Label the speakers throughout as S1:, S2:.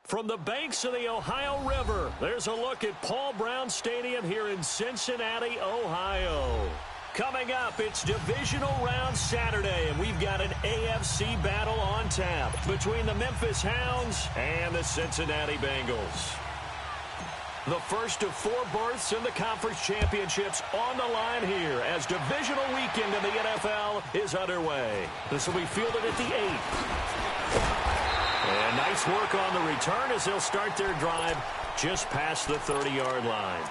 S1: From the banks of the Ohio River, there's a look at Paul Brown Stadium here in Cincinnati, Ohio. Coming up, it's Divisional Round Saturday, and we've got an AFC battle on tap between the Memphis Hounds and the Cincinnati Bengals. The first of 4 berths in the conference championships on the line here as divisional weekend in the NFL is underway. This will be fielded at the 8th. And nice work on the return as they'll start their drive just past the 30-yard line.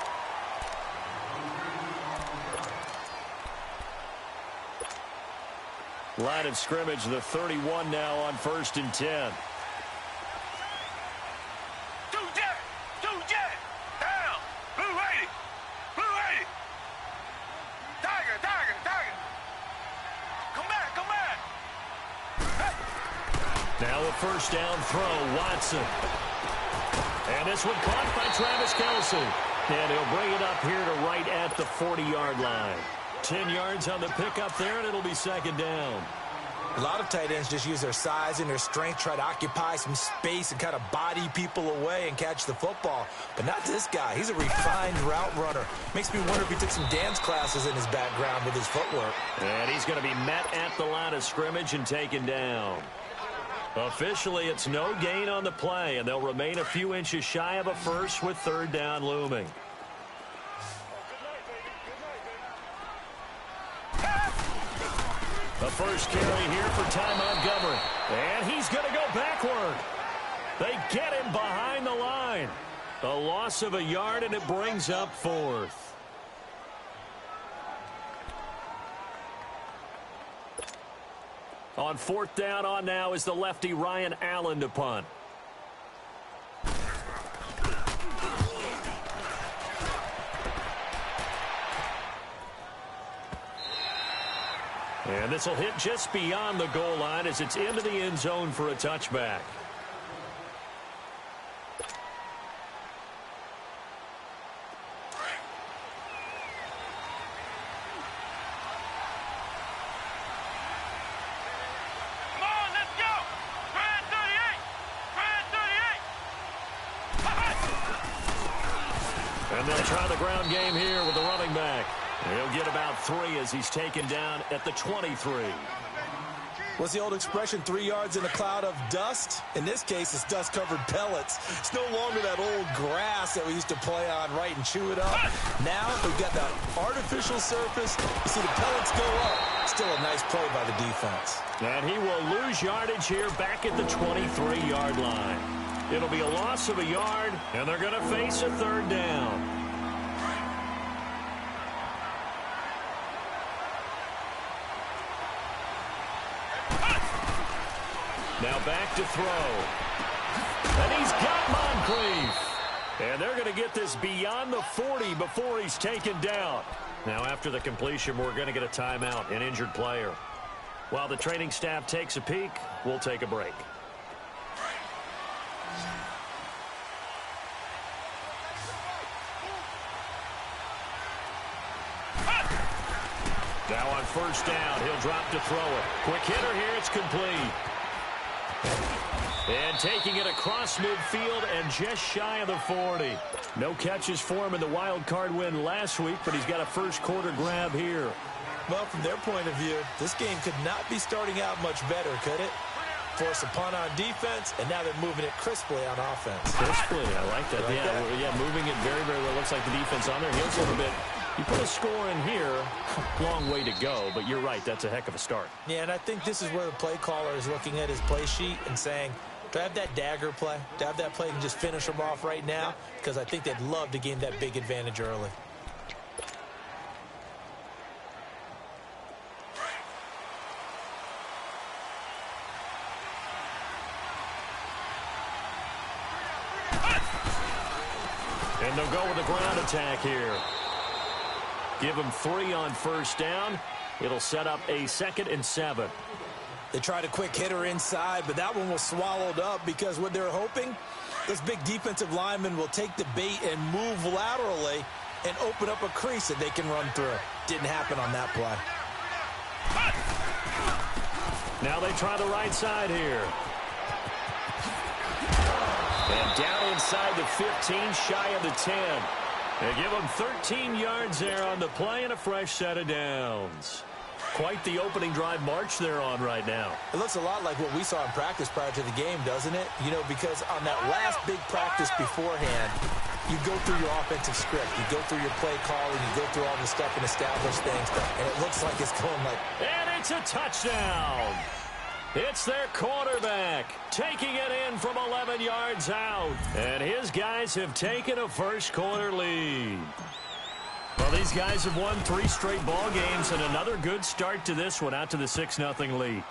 S1: Line of scrimmage, the 31 now on 1st and 10. Now a first down throw, Watson. And this one caught by Travis Kelce. And he'll bring it up here to right at the 40-yard line. 10 yards on the pickup there, and it'll be 2nd down.
S2: A lot of tight ends just use their size and their strength, try to occupy some space and kind of body people away and catch the football. But not this guy. He's a refined route runner. Makes me wonder if he took some dance classes in his background with his footwork.
S1: And he's going to be met at the line of scrimmage and taken down. Officially, it's no gain on the play, and they'll remain a few inches shy of a first with 3rd down looming. The first carry here for Ty Montgomery. And he's going to go backward. They get him behind the line. A loss of a yard, and it brings up 4th. On 4th down on now is the lefty Ryan Allen to punt. And this will hit just beyond the goal line as it's into the end zone for a touchback. And they'll try the ground game here with the running back. He'll get about 3 as he's taken down at the 23.
S2: What's the old expression, 3 yards in a cloud of dust? In this case, it's dust-covered pellets. It's no longer that old grass that we used to play on, right, and chew it up. Now we've got that artificial surface. You see the pellets go up. Still a nice play by the defense.
S1: And he will lose yardage here back at the 23-yard line. It'll be a loss of a yard, and they're going to face a 3rd down. Now back to throw. And he's got Moncrief. And they're going to get this beyond the 40 before he's taken down. Now after the completion, we're going to get a timeout, an injured player. While the training staff takes a peek, we'll take a break. Now on 1st down, he'll drop to throw it. Quick hitter here, it's complete. And taking it across midfield and just shy of the 40. No catches for him in the wild card win last week, but he's got a first quarter grab here.
S2: Well, from their point of view, this game could not be starting out much better, could it? Force a punt on defense, and now they're moving it crisply on offense.
S1: Crisply, I like that. Yeah, moving it very, very well. Looks like the defense on their heels a little bit. You put a score in here, long way to go, but you're right, that's a heck of a start.
S2: Yeah, and I think this is where the play caller is looking at his play sheet and saying, do I have that dagger play? Do I have that play and just finish them off right now? Because I think they'd love to gain that big advantage early.
S1: And they'll go with the ground attack here. Give them 3 on 1st down. It'll set up a 2nd and 7.
S2: They tried a quick hitter inside, but that one was swallowed up because what they're hoping, this big defensive lineman will take the bait and move laterally and open up a crease that they can run through. Didn't happen on that play.
S1: Now they try the right side here. And down inside the 15, shy of the 10. They give him 13 yards there on the play and a fresh set of downs. Quite the opening drive march they're on right now.
S2: It looks a lot like what we saw in practice prior to the game, doesn't it? You know, because on that last big practice beforehand, you go through your offensive script. You go through your play calling. You go through all the stuff and establish things. And it looks like it's going like...
S1: And it's a touchdown. It's their quarterback taking it in from 11 yards out. And his guys have taken a first-quarter lead. Well, these guys have won 3 straight ball games and another good start to this one out to the 6-0 lead.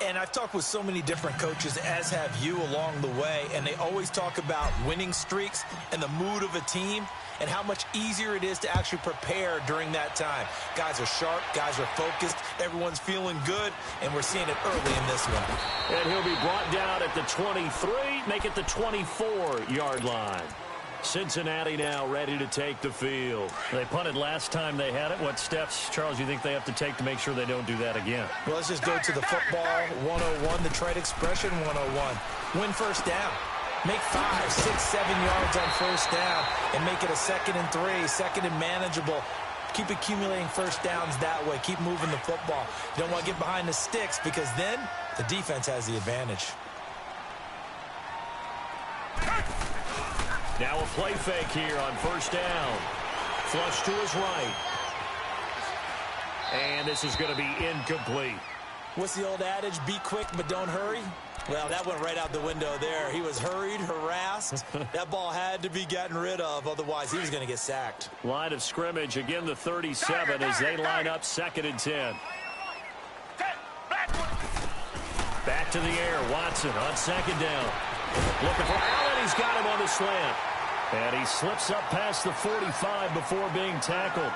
S2: And I've talked with so many different coaches, as have you along the way, and they always talk about winning streaks and the mood of a team and how much easier it is to actually prepare during that time. Guys are sharp, guys are focused, everyone's feeling good, and we're seeing it early in this one.
S1: And he'll be brought down at the 23, make it the 24-yard line. Cincinnati now ready to take the field. They punted last time they had it. What steps, Charles, you think they have to take to make sure they don't do that again?
S2: Well, let's just go to the football 101, the trade expression 101. Win first down. Make 5, 6, 7 yards on first down and make it a 2nd and 3, 2nd and manageable. Keep accumulating first downs that way. Keep moving the football. You don't want to get behind the sticks because then the defense has the advantage.
S1: Now a play fake here on first down. Flush to his right. And this is going to be incomplete.
S2: What's the old adage? Be quick, but don't hurry. Well, that went right out the window there. He was hurried, harassed. That ball had to be gotten rid of. Otherwise, he was going to get sacked.
S1: Line of scrimmage, again the 37 as they line up 2nd and 10. Back to the air. Watson on 2nd down. Looking for Allen. He's got him on the slant. And he slips up past the 45 before being tackled.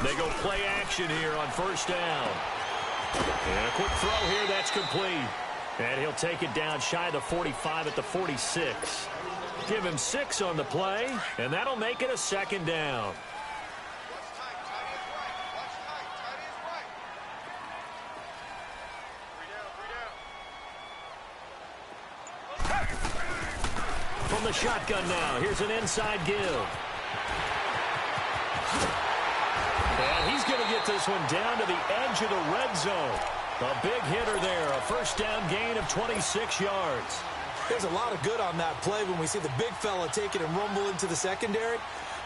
S1: They go play action here on first down. And a quick throw here, that's complete. And he'll take it down shy of the 45 at the 46. Give him 6 on the play, and that'll make it a 2nd down. From the shotgun now, here's an inside give. And he's going to get this one down to the edge of the red zone. A big hitter there, a first down gain of 26 yards.
S2: There's a lot of good on that play when we see the big fella take it and rumble into the secondary.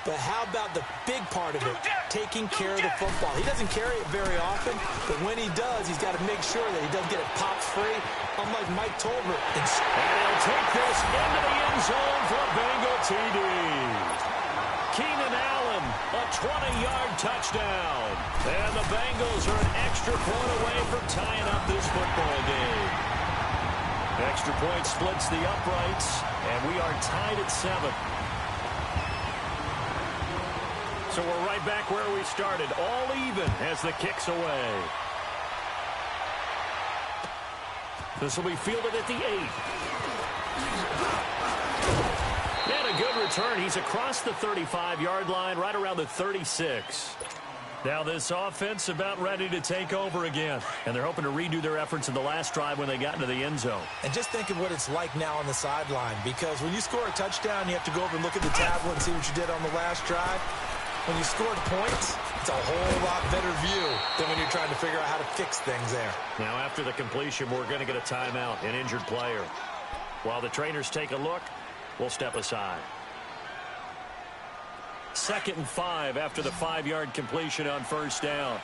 S2: But how about the big part of it, taking care of the football? He doesn't carry it very often, but when he does, he's got to make sure that he doesn't get it popped free, unlike Mike Tolbert.
S1: And he'll take this into the end zone for a Bengal TD. Keenan Allen, a 20-yard touchdown. And the Bengals are an extra point away from tying up this football game. Extra point splits the uprights, and we are tied at 7. So we're right back where we started, all even as the kick's away. This will be fielded at the 8. And a good return. He's across the 35-yard line, right around the 36. Now this offense about ready to take over again. And they're hoping to redo their efforts in the last drive when they got into the end zone.
S2: And just think of what it's like now on the sideline. Because when you score a touchdown, you have to go over and look at the tablet and see what you did on the last drive. When you scored points, it's a whole lot better view than when you're trying to figure out how to fix things there.
S1: Now after the completion, we're going to get a timeout, an injured player. While the trainers take a look, we'll step aside. 2nd and 5 after the 5-yard completion on first down.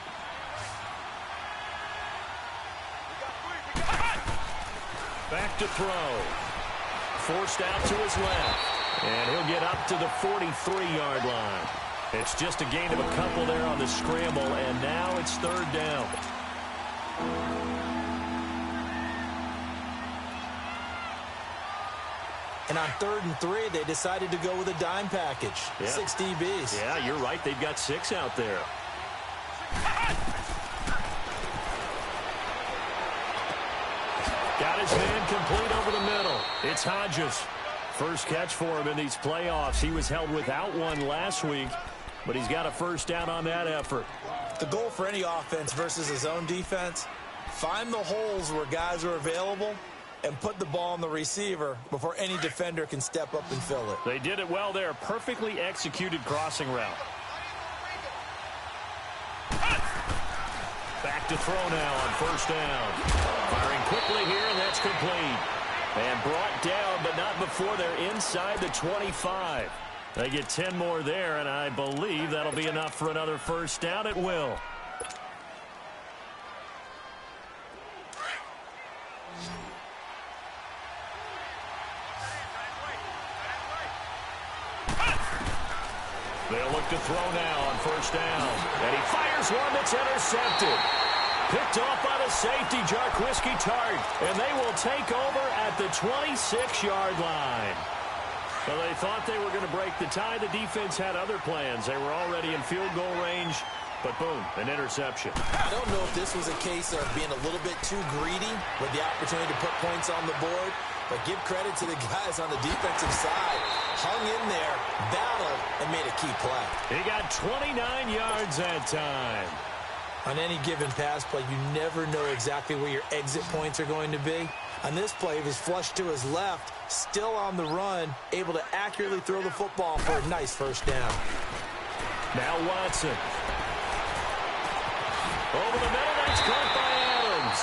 S1: Back to throw. Forced out to his left. And he'll get up to the 43-yard line. It's just a gain of a couple there on the scramble, and now it's 3rd down.
S2: And on 3rd and 3, they decided to go with a dime package. Yeah. 6 DBs.
S1: Yeah, you're right. They've got 6 out there. Got his man complete over the middle. It's Hodges. First catch for him in these playoffs. He was held without one last week, but he's got a first down on that effort.
S2: The goal for any offense versus his own defense, find the holes where guys are available and put the ball on the receiver before any defender can step up and fill it.
S1: They did it well there. Perfectly executed crossing route. Back to throw now on first down. Firing quickly here, and that's complete. And brought down, but not before they're inside the 25. They get 10 more there, and I believe that'll be enough for another first down. It will. They'll look to throw now on first down. And he fires one that's intercepted. Picked off by the safety, Jarquiski Tart. And they will take over at the 26-yard line. Well, they thought they were going to break the tie. The defense had other plans. They were already in field goal range. But boom, an interception.
S2: I don't know if this was a case of being a little bit too greedy with the opportunity to put points on the board. But give credit to the guys on the defensive side. Hung in there, battled, and made a key play.
S1: He got 29 yards that time.
S2: On any given pass play, you never know exactly where your exit points are going to be. On this play, he was flushed to his left, still on the run, able to accurately throw the football for a nice first down.
S1: Now Watson. Over the middle, that's caught by Adams.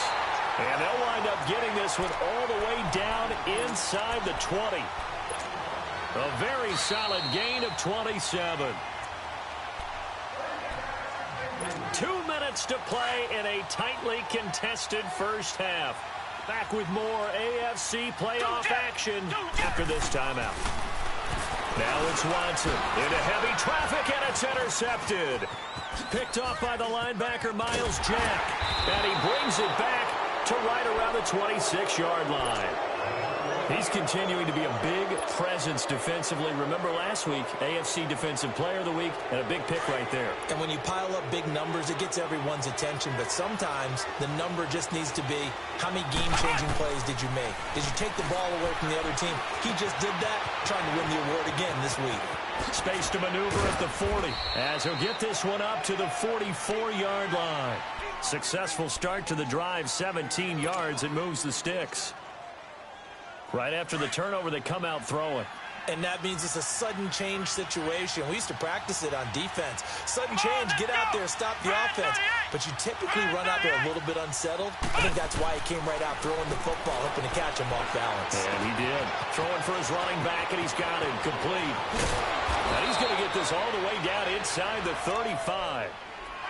S1: And they'll wind up getting this one all the way down inside the 20. A very solid gain of 27. 2 minutes to play in a tightly contested first half. Back with more AFC playoff action after this timeout. Now it's Watson into heavy traffic, and it's intercepted. Picked off by the linebacker, Miles Jack. And he brings it back to right around the 26-yard line. He's continuing to be a big presence defensively. Remember last week, AFC Defensive Player of the Week, and a big pick right there.
S2: And when you pile up big numbers, it gets everyone's attention. But sometimes the number just needs to be, how many game-changing plays did you make? Did you take the ball away from the other team? He just did that, trying to win the award again this week.
S1: Space to maneuver at the 40, as he'll get this one up to the 44-yard line. Successful start to the drive, 17 yards. It moves the sticks. Right after the turnover, they come out throwing.
S2: And that means it's a sudden change situation. We used to practice it on defense. Sudden change, get out there, stop the offense. But you typically run out there a little bit unsettled. I think that's why he came right out throwing the football, hoping to catch him off balance.
S1: And he did. Throwing for his running back, and he's got it complete. And he's going to get this all the way down inside the 35.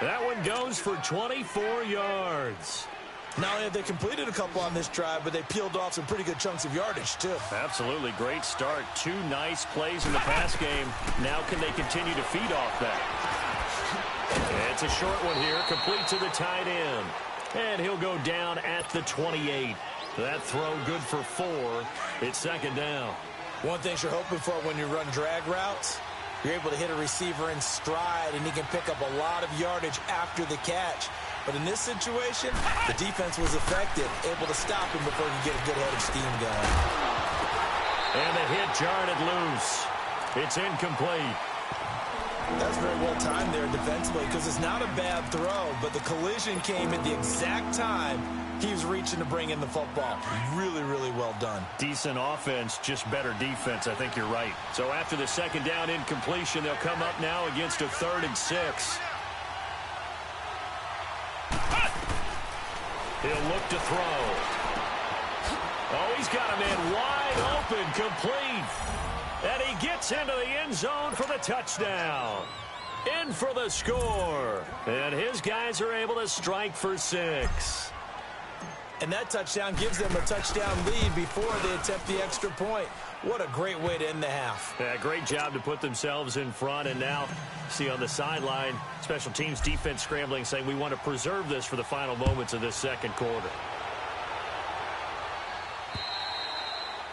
S1: That one goes for 24 yards.
S2: Not only have they completed a couple on this drive, but they peeled off some pretty good chunks of yardage, too.
S1: Absolutely. Great start. 2 nice plays in the pass game. Now can they continue to feed off that? It's a short one here, complete to the tight end. And he'll go down at the 28. That throw good for 4. It's second down.
S2: One thing you're hoping for when you run drag routes, you're able to hit a receiver in stride, and he can pick up a lot of yardage after the catch. But in this situation, the defense was effective, able to stop him before he could get a good head of steam going.
S1: And the hit jarred it loose. It's incomplete.
S2: That's very well timed there defensively, because it's not a bad throw, but the collision came at the exact time he was reaching to bring in the football. Really, really well done.
S1: Decent offense, just better defense. I think you're right. So after the second down incompletion, they'll come up now against a 3rd and 6. He'll look to throw. Oh, he's got a man wide open, complete. And he gets into the end zone for the touchdown. In for the score. And his guys are able to strike for 6.
S2: And that touchdown gives them a touchdown lead before they attempt the extra point. What a great way to end the half.
S1: Yeah, great job to put themselves in front. And now, see on the sideline, special teams defense scrambling, saying we want to preserve this for the final moments of this second quarter.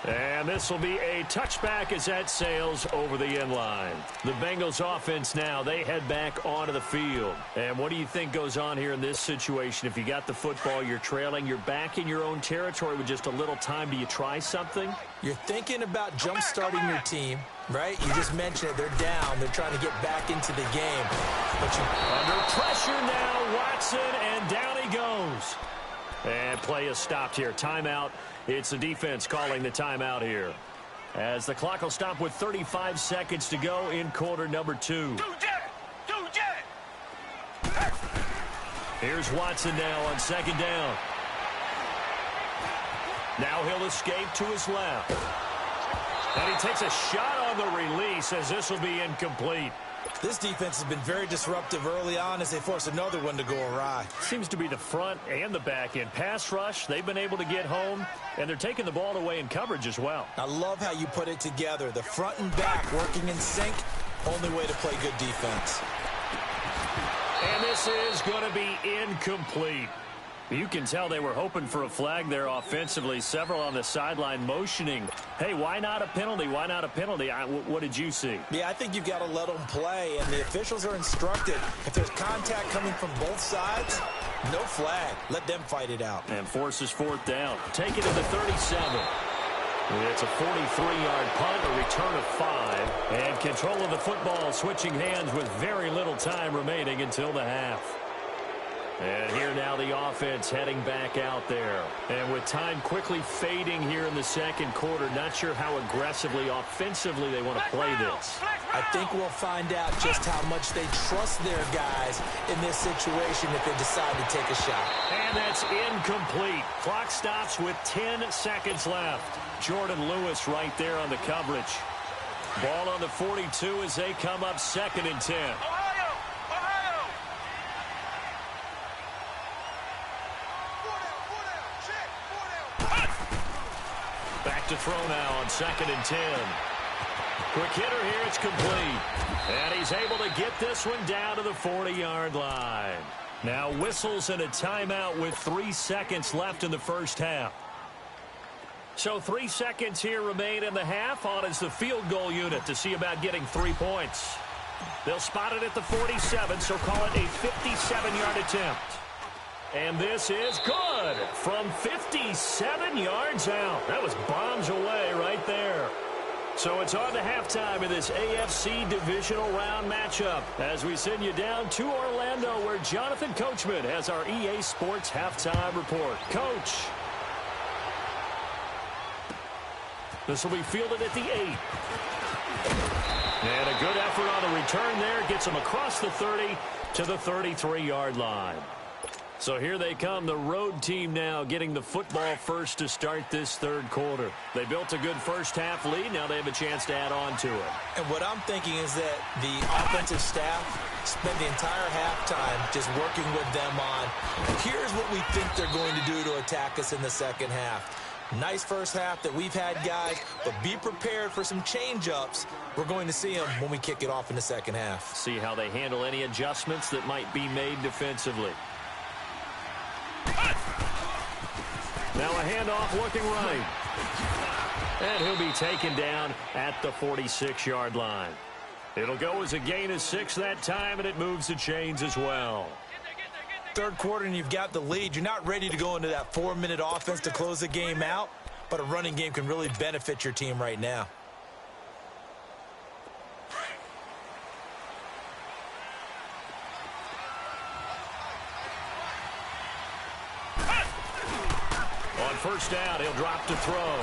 S1: And this will be a touchback as that sails over the end line. The Bengals offense now, they head back onto the field. And what do you think goes on here in this situation? If you got the football, you're trailing, you're back in your own territory with just a little time. Do you try something?
S2: You're thinking about jump-starting your team, right? You just mentioned it. They're down. They're trying to get back into the game. But
S1: under pressure now, Watson, and down he goes. And play is stopped here. Timeout. It's the defense calling the timeout here. As the clock will stop with 35 seconds to go in quarter number 2. Here's Watson now on second down. Now he'll escape to his left. And he takes a shot on the release as this will be incomplete.
S2: This defense has been very disruptive early on as they force another one to go awry.
S1: Seems to be the front and the back end. Pass rush, they've been able to get home, and they're taking the ball away in coverage as well.
S2: I love how you put it together. The front and back working in sync, only way to play good defense.
S1: And this is going to be incomplete. You can tell they were hoping for a flag there offensively. Several on the sideline motioning. Hey, why not a penalty? Why not a penalty? What did you see?
S2: Yeah, I think you've got to let them play, and the officials are instructed. If there's contact coming from both sides, no flag. Let them fight it out.
S1: And forces fourth down. Take it to the 37. It's a 43-yard punt, a return of 5. And control of the football switching hands with very little time remaining until the half. And here now the offense heading back out there. And with time quickly fading here in the second quarter, not sure how aggressively, offensively they want to play this.
S2: I think we'll find out just how much they trust their guys in this situation if they decide to take a shot.
S1: And that's incomplete. Clock stops with 10 seconds left. Jordan Lewis right there on the coverage. Ball on the 42 as they come up 2nd and 10. Back to throw now on 2nd and 10. Quick hitter here, it's complete. And he's able to get this one down to the 40-yard line. Now whistles and a timeout with 3 seconds left in the first half. So 3 seconds here remain in the half. On is the field goal unit to see about getting 3 points. They'll spot it at the 47, so call it a 57-yard attempt. And this is good from 57 yards out. That was bombs away right there. So it's on to halftime in this AFC divisional round matchup as we send you down to Orlando where Jonathan Coachman has our EA Sports halftime report. Coach. This will be fielded at the 8. And a good effort on the return there. Gets him across the 30 to the 33-yard line. So here they come, the road team now getting the football first to start this third quarter. They built a good first half lead. Now they have a chance to add on to it.
S2: And what I'm thinking is that the offensive staff spent the entire halftime just working with them on, here's what we think they're going to do to attack us in the second half. Nice first half that we've had, guys, but be prepared for some change-ups. We're going to see them when we kick it off in the second half.
S1: See how they handle any adjustments that might be made defensively. Now a handoff looking right. And he'll be taken down at the 46-yard line. It'll go as a gain of 6 that time, and it moves the chains as well.
S2: Third quarter and you've got the lead. You're not ready to go into that 4-minute offense to close the game out, but a running game can really benefit your team right now.
S1: First down, he'll drop to throw.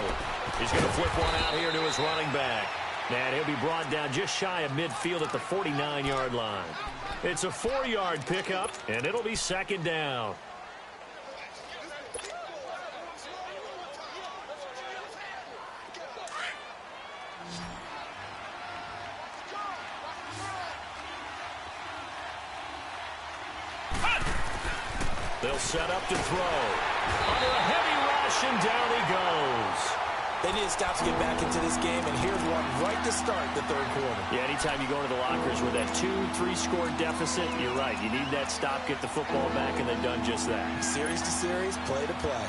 S1: He's going to flip one out here to his running back. And he'll be brought down just shy of midfield at the 49-yard line. It's a 4-yard pickup, and it'll be second down. They'll set up to throw. Under a heavy rush, and down he goes.
S2: They need to stop to get back into this game, and here's one right to start the third quarter.
S1: Yeah, anytime you go into the lockers with that 2-3 score deficit, you're right. You need that stop, get the football back, and they've done just that.
S2: Series to series, play to play.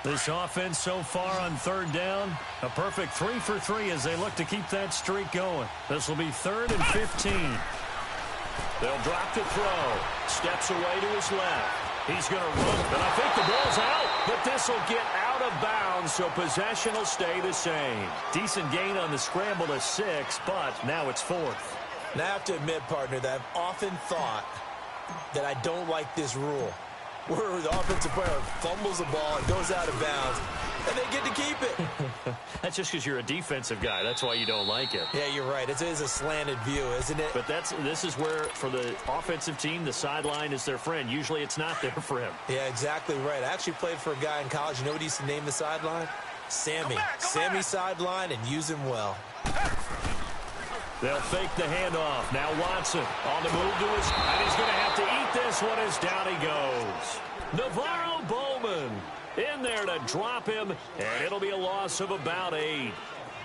S1: This offense so far on third down, a perfect 3 for 3 as they look to keep that streak going. This will be 3rd and 15. They'll drop to throw. Steps away to his left. He's going to run, and I think the ball's out, but this will get out of bounds, so possession will stay the same. Decent gain on the scramble to 6, but now it's 4th.
S2: Now I have to admit, partner, that I've often thought that I don't like this rule, where the offensive player fumbles the ball and goes out of bounds, and they get to keep it.
S1: That's just because you're a defensive guy. That's why you don't like it.
S2: Yeah, you're right. It is a slanted view, isn't it?
S1: But this is where, for the offensive team, the sideline is their friend. Usually it's not there for him.
S2: Yeah, exactly right. I actually played for a guy in college. You know what he used to name the sideline? Sammy. Sammy sideline, and use him well.
S1: They'll fake the handoff. Now Watson on the move to his, and he's going to have to eat this one as down he goes. Navarro Bowman in there to drop him, and it'll be a loss of about 8.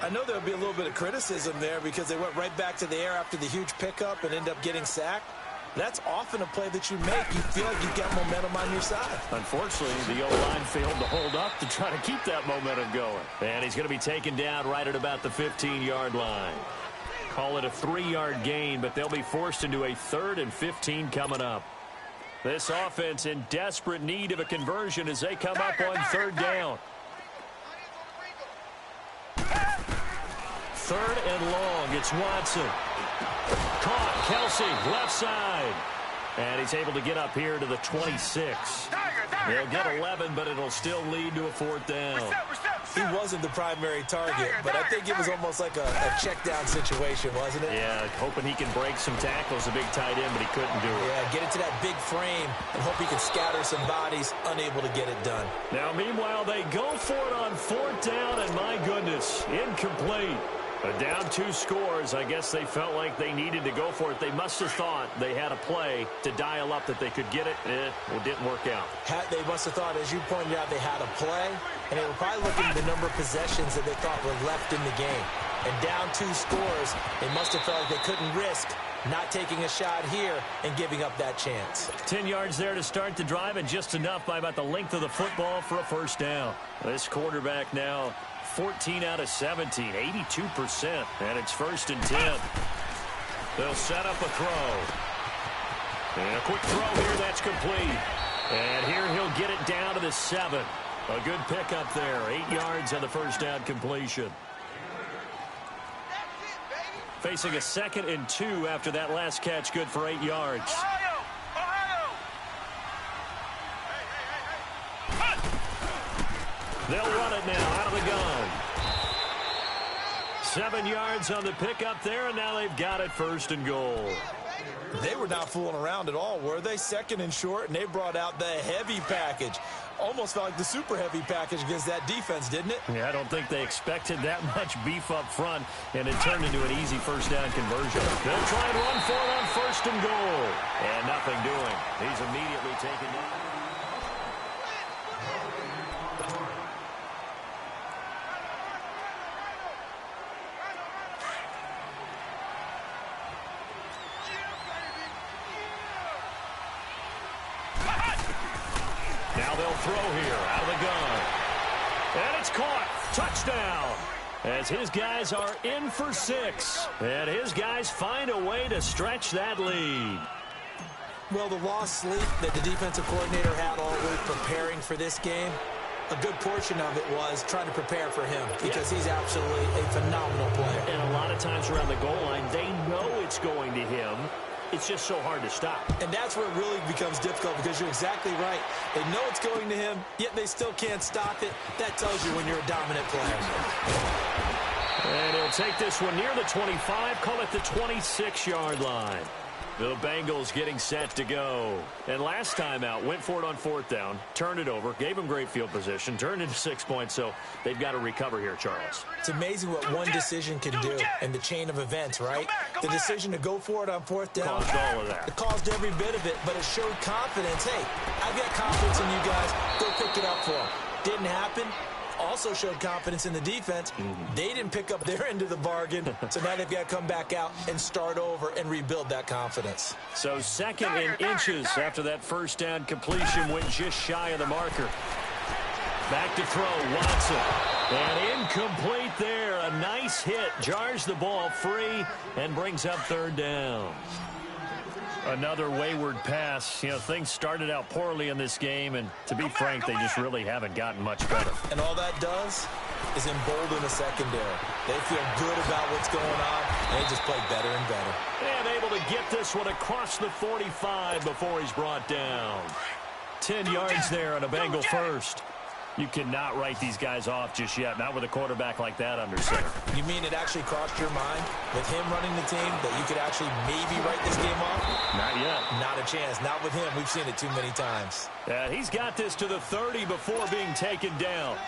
S2: I know there'll be a little bit of criticism there because they went right back to the air after the huge pickup and end up getting sacked. That's often a play that you make. You feel like you've got momentum on your side.
S1: Unfortunately, the O-line failed to hold up to try to keep that momentum going. And he's going to be taken down right at about the 15-yard line. Call it a 3-yard gain, but they'll be forced into a 3rd and 15 coming up. This offense in desperate need of a conversion as they come up on 3rd down. 3rd and long. It's Watson. Caught. Kelsey, left side. And he's able to get up here to the 26. They'll get 11, but it'll still lead to a 4th down.
S2: He wasn't the primary target, but I think it was almost like a check-down situation, wasn't it?
S1: Yeah, hoping he can break some tackles, a big tight end, but he couldn't do it.
S2: Yeah, get into that big frame and hope he can scatter some bodies, unable to get it done.
S1: Now, meanwhile, they go for it on 4th down, and my goodness, incomplete. But down 2 scores, I guess they felt like they needed to go for it. They must have thought they had a play to dial up that they could get it. It didn't work out.
S2: They must have thought, as you pointed out, they had a play, and they were probably looking at the number of possessions that they thought were left in the game. And down 2 scores, they must have felt like they couldn't risk not taking a shot here and giving up that chance.
S1: 10 yards there to start the drive, and just enough by about the length of the football for a 1st down. This quarterback now 14 out of 17, 82%, and it's 1st and 10. They'll set up a throw. And a quick throw here, that's complete. And here he'll get it down to the 7. A good pickup there, 8 yards on the 1st down completion. Facing a 2nd and 2 after that last catch, good for 8 yards. They'll run it now out of the gun. 7 yards on the pickup there, and now they've got it 1st and goal.
S2: They were not fooling around at all, were they? 2nd and short, and they brought out the heavy package. Almost felt like the super heavy package against that defense, didn't it?
S1: Yeah, I don't think they expected that much beef up front, and it turned into an easy 1st down conversion. They'll try and run for it on 1st and goal. And nothing doing. He's immediately taken down. Now they'll throw here out of the gun. And it's caught. Touchdown. As his guys are in for 6. And his guys find a way to stretch that lead.
S2: Well, the lost sleep that the defensive coordinator had all week preparing for this game, a good portion of it was trying to prepare for him because he's absolutely a phenomenal player.
S1: And a lot of times around the goal line, they know it's going to him. It's just so hard to stop.
S2: And that's where it really becomes difficult because you're exactly right. They know it's going to him, yet they still can't stop it. That tells you when you're a dominant player.
S1: And he'll take this one near the 25, call it the 26-yard line. The Bengals getting set to go. And last time out, went for it on 4th down, turned it over, gave them great field position, turned into 6 points, so they've got to recover here, Charles.
S2: It's amazing what one decision can do in the chain of events, right? The decision to go for it on 4th down.
S1: Caused all of that.
S2: It caused every bit of it, but it showed confidence. Hey, I've got confidence in you guys. Go pick it up for them. Didn't happen. Also showed confidence in the defense. They didn't pick up their end of the bargain, so now they've got to come back out and start over and rebuild that confidence.
S1: So 2nd and inches after that 1st down completion went just shy of the marker. Back to throw, Watson. And incomplete there. A nice hit. Jars the ball free and brings up third down. Another wayward pass. You know, things started out poorly in this game, and to be frank, they just really haven't gotten much better.
S2: And all that does is embolden the secondary. They feel good about what's going on, and they just play better and better.
S1: And able to get this one across the 45 before he's brought down. 10 yards there on a Bengal first. You cannot write these guys off just yet, not with a quarterback like that under center.
S2: You mean it actually crossed your mind with him running the team that you could actually maybe write this game off?
S1: Not yet.
S2: Not a chance. Not with him. We've seen it too many times.
S1: He's got this to the 30 before being taken down.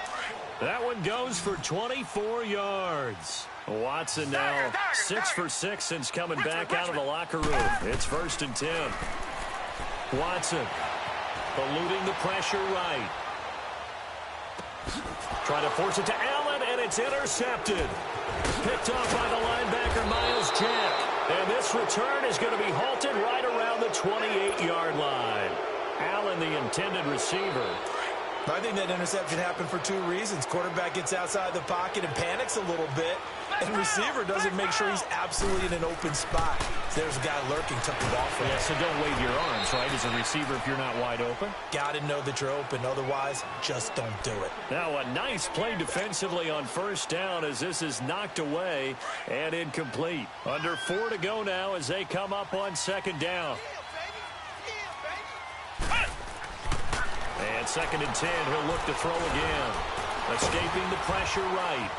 S1: That one goes for 24 yards. Watson now 6 for 6 since coming back out of the locker room. It's 1st and 10. Watson eluding the pressure right. Trying to force it to Allen, and it's intercepted. Picked off by the linebacker, Miles Jack. And this return is going to be halted right around the 28-yard line. Allen, the intended receiver.
S2: I think that interception happened for 2 reasons. Quarterback gets outside the pocket and panics a little bit, and receiver doesn't make sure he's absolutely in an open spot. So there's a guy lurking, took the ball from him.
S1: Yeah, so don't wave your arms, right, as a receiver if you're not wide open.
S2: Got to know that you're open. Otherwise, just don't do it.
S1: Now a nice play defensively on 1st down as this is knocked away and incomplete. Under 4 to go now as they come up on 2nd down. And 2nd and 10, he'll look to throw again. Escaping the pressure right.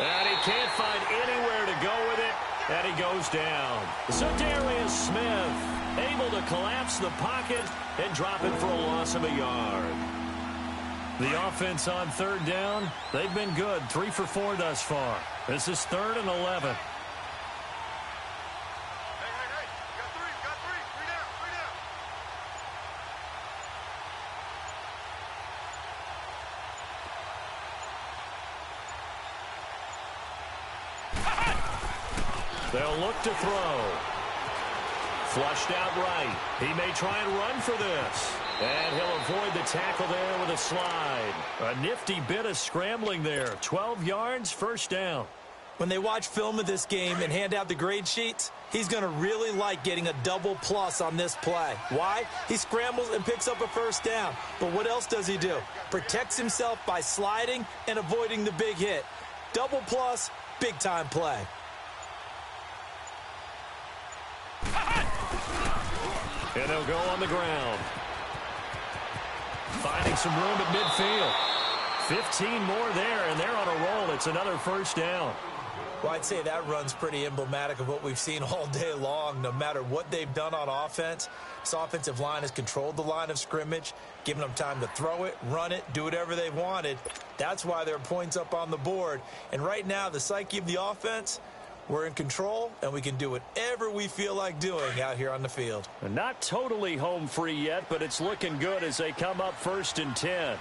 S1: And he can't find anywhere to go with it, and he goes down. So Darius Smith able to collapse the pocket and drop it for a loss of a yard. The offense on 3rd down, they've been good, 3 for 4 thus far. This is 3rd and 11. They'll look to throw. Flushed out right. He may try and run for this. And he'll avoid the tackle there with a slide. A nifty bit of scrambling there. 12 yards, 1st down.
S2: When they watch film of this game and hand out the grade sheets, he's going to really like getting a double plus on this play. Why? He scrambles and picks up a 1st down. But what else does he do? Protects himself by sliding and avoiding the big hit. Double plus, big-time play.
S1: And they'll go on the ground. Finding some room at midfield. 15 more there, and they're on a roll. It's another 1st down.
S2: Well, I'd say that run's pretty emblematic of what we've seen all day long. No matter what they've done on offense, this offensive line has controlled the line of scrimmage, given them time to throw it, run it, do whatever they wanted. That's why there are points up on the board. And right now, the psyche of the offense, we're in control, and we can do whatever we feel like doing out here on the field.
S1: Not totally home free yet, but it's looking good as they come up 1st and 10.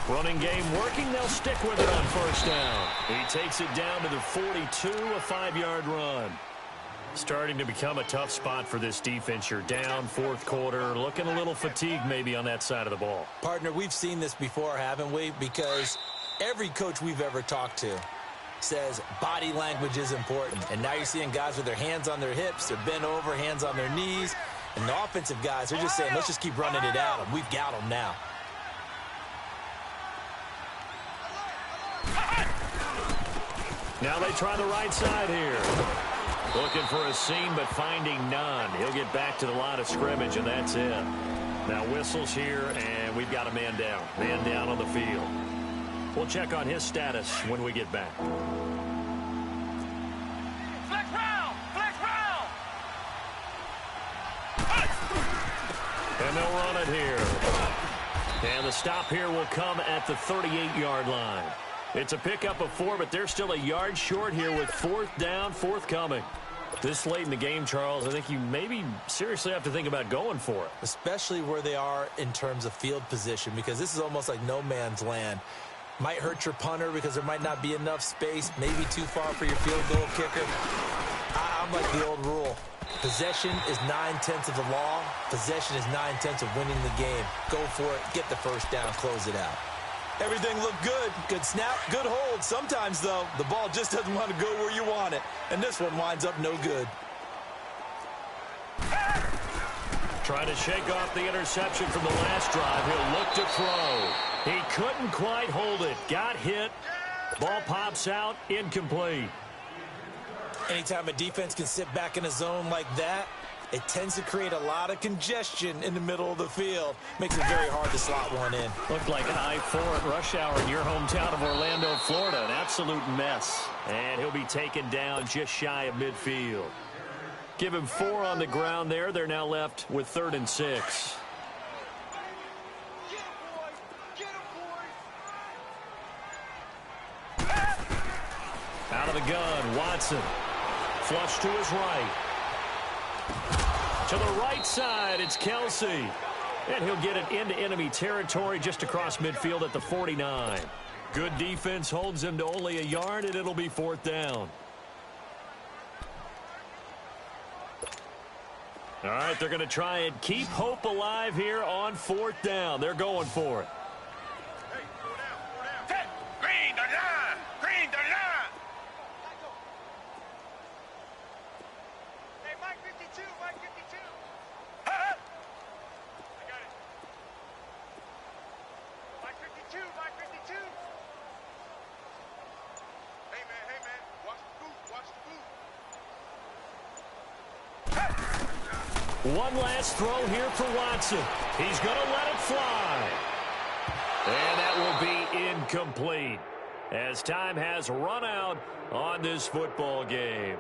S1: Running game working. They'll stick with it on 1st down. He takes it down to the 42, a 5-yard run. Starting to become a tough spot for this defense. You're down 4th quarter, looking a little fatigued maybe on that side of the ball.
S2: Partner, we've seen this before, haven't we? Because every coach we've ever talked to says body language is important. And now you're seeing guys with their hands on their hips, they're bent over, hands on their knees. And the offensive guys are just saying, let's just keep running it at them. We've got them now.
S1: Now they try the right side here. Looking for a seam, but finding none. He'll get back to the line of scrimmage, and that's it. Now whistles here, and we've got a man down. Man down on the field. We'll check on his status when we get back.
S3: Flex round! Flex round!
S1: And they'll run it here. And the stop here will come at the 38-yard line. It's a pickup of 4, but they're still a yard short here with 4th down, forthcoming. This late in the game, Charles, I think you maybe seriously have to think about going for it.
S2: Especially where they are in terms of field position, because this is almost like no man's land. Might hurt your punter because there might not be enough space, maybe too far for your field goal kicker. I'm like the old rule. Possession is 9/10 of the law. Possession is 9/10 of winning the game. Go for it. Get the first down. Close it out.
S4: Everything looked good. Good snap, good hold. Sometimes, though, the ball just doesn't want to go where you want it. And this one winds up no good.
S1: Trying to shake off the interception from the last drive. He'll look to throw. He couldn't quite hold it. Got hit. Ball pops out. Incomplete.
S2: Anytime a defense can sit back in a zone like that, it tends to create a lot of congestion in the middle of the field. Makes it very hard to slot one in.
S1: Looked like an I-4 at rush hour in your hometown of Orlando, Florida. An absolute mess. And he'll be taken down just shy of midfield. Give him 4 on the ground there. They're now left with 3rd and 6. Out of the gun, Watson. Flush to his right. To the right side, it's Kelsey. And he'll get it into enemy territory just across midfield at the 49. Good defense holds him to only a yard, and it'll be 4th down. All right, they're going to try and keep hope alive here on 4th down. They're going for it.
S3: Green, the line! Green, the line! Hey, Mike 52, Mike 52. I got it. Mike 52, Mike 52. Hey, man, watch the boot, watch the boot.
S1: One last throw here for Watson. He's going to let it fly. And that will be incomplete as time has run out on this football game.